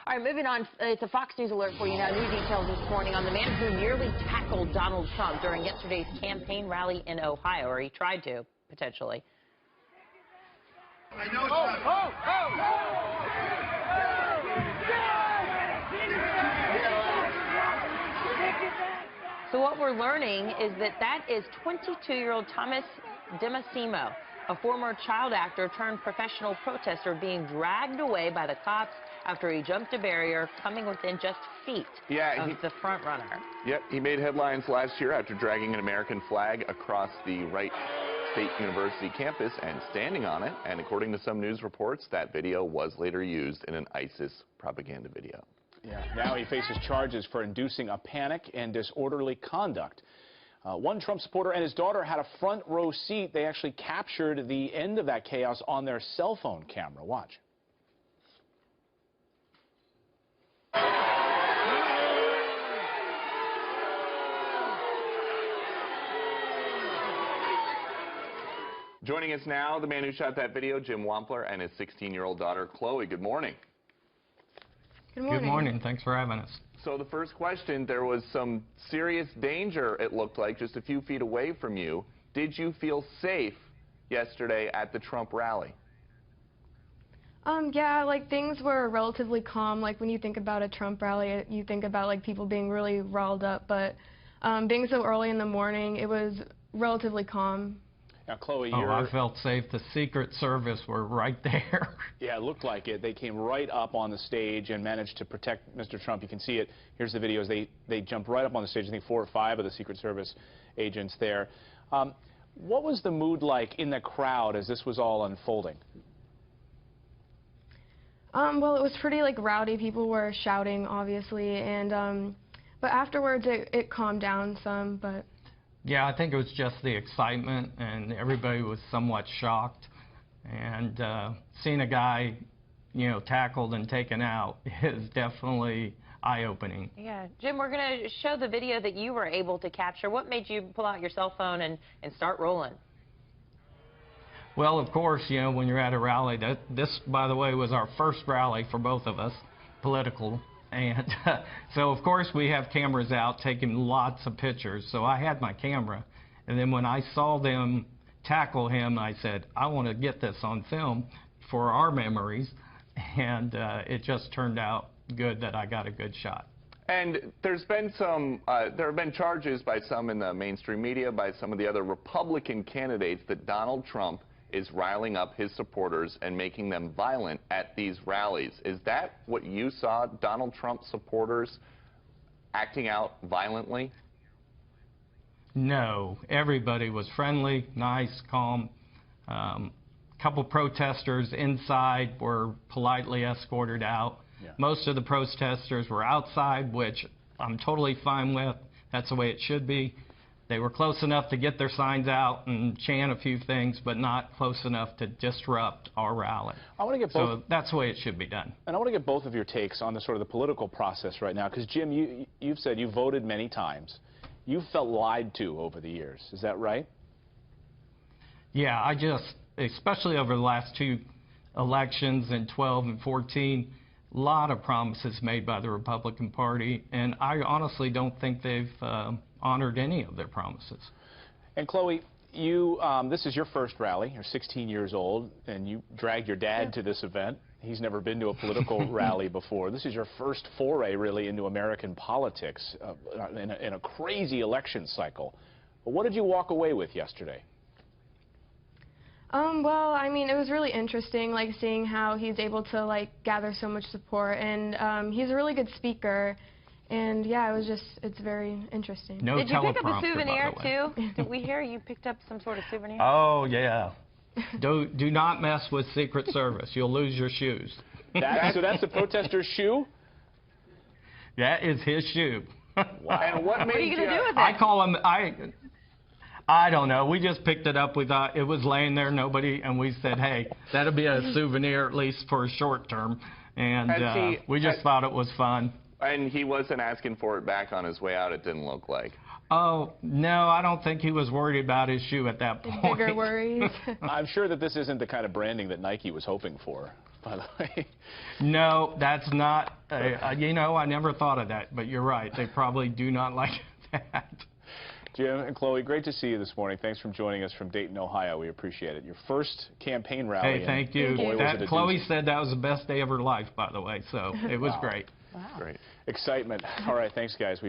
All right, moving on. It's a Fox News alert for you now. New details this morning on the man who nearly tackled Donald Trump during yesterday's campaign rally in Ohio, or he tried to, potentially. I know So what we're learning is that is 22-year-old Thomas DeMassimo, a former child actor turned professional protester, being dragged away by the cops after he jumped a barrier, coming within just feet of the front runner. Yep, he made headlines last year after dragging an American flag across the Wright State University campus and standing on it. And according to some news reports, that video was later used in an ISIS propaganda video. Yeah, now he faces charges for inducing a panic and disorderly conduct. One Trump supporter and his daughter had a front row seat. They actually captured the end of that chaos on their cell phone camera. Watch. Joining us now, the man who shot that video, Jim Wampler, and his 16-year-old daughter, Chloe. Good morning. Good morning. Good morning. Thanks for having us. So the first question, there was some serious danger, it looked like, just a few feet away from you. Did you feel safe yesterday at the Trump rally? Yeah, like things were relatively calm. Like when you think about a Trump rally, you think about like people being really riled up. But being so early in the morning, it was relatively calm. Now, Chloe, I felt safe. The Secret Service were right there. Yeah, it looked like it. They came right up on the stage and managed to protect Mr. Trump. You can see it. Here's the videos. They jumped right up on the stage. I think 4 or 5 of the Secret Service agents there. What was the mood like in the crowd as this was all unfolding? Well, it was pretty like rowdy. People were shouting, obviously, and but afterwards it calmed down some. But yeah, I think it was just the excitement, and everybody was somewhat shocked. And seeing a guy, you know, tackled and taken out is definitely eye-opening. Yeah. Jim, we're going to show the video that you were able to capture. What made you pull out your cell phone and start rolling? Well, of course, you know, when you're at a rally, this, by the way, was our first rally for both of us, political. And so, of course, we have cameras out taking lots of pictures. So I had my camera. And then when I saw them tackle him, I said, I want to get this on film for our memories. And it just turned out good that I got a good shot. And there's been there have been charges by some in the mainstream media, by some of the other Republican candidates, that Donald Trump is riling up his supporters and making them violent at these rallies. Is that what you saw, Donald Trump supporters acting out violently? No. Everybody was friendly, nice, calm. Couple protesters inside were politely escorted out. Yeah. Most of the protesters were outside, which I'm totally fine with. That's the way it should be. They were close enough to get their signs out and chant a few things, but not close enough to disrupt our rally. I want to get both. So that's the way it should be done. And I want to get both of your takes on the sort of the political process right now, because Jim, you've said you voted many times. You felt lied to over the years. Is that right? Yeah, I just, especially over the last 2 elections in 12 and 14, a lot of promises made by the Republican Party, and I honestly don't think they've honored any of their promises. And Chloe, you this is your first rally. You're 16 years old, and you dragged your dad to this event. He's never been to a political rally before. This is your first foray, really, into American politics in a crazy election cycle. But what did you walk away with yesterday? Well, I mean, it was really interesting, like, seeing how he's able to, like, gather so much support, and he's a really good speaker, and, yeah, it's very interesting. No Did you pick up a teleprompter, souvenir, too? Did we hear you picked up some sort of souvenir? Oh, yeah. Do not mess with Secret Service. You'll lose your shoes. So that's the protester's shoe? That is his shoe. Wow. And what are you going to do with it? I call him, I don't know. We just picked it up. We thought it was laying there, and we said, hey, that'll be a souvenir, at least for a short term. And we just thought it was fun. And he wasn't asking for it back on his way out, it didn't look like. Oh, no, I don't think he was worried about his shoe at that point. Bigger worries. I'm sure that this isn't the kind of branding that Nike was hoping for. by the way. No, that's not, you know, I never thought of that, but you're right. They probably do not like that. Jim and Chloe, great to see you this morning. Thanks for joining us from Dayton, Ohio. We appreciate it. Your first campaign rally. Hey, thank you. Boy, was it a Chloe doozy. said that was the best day of her life, by the way, so it was Wow. great. Great. Excitement. All right, thanks, guys.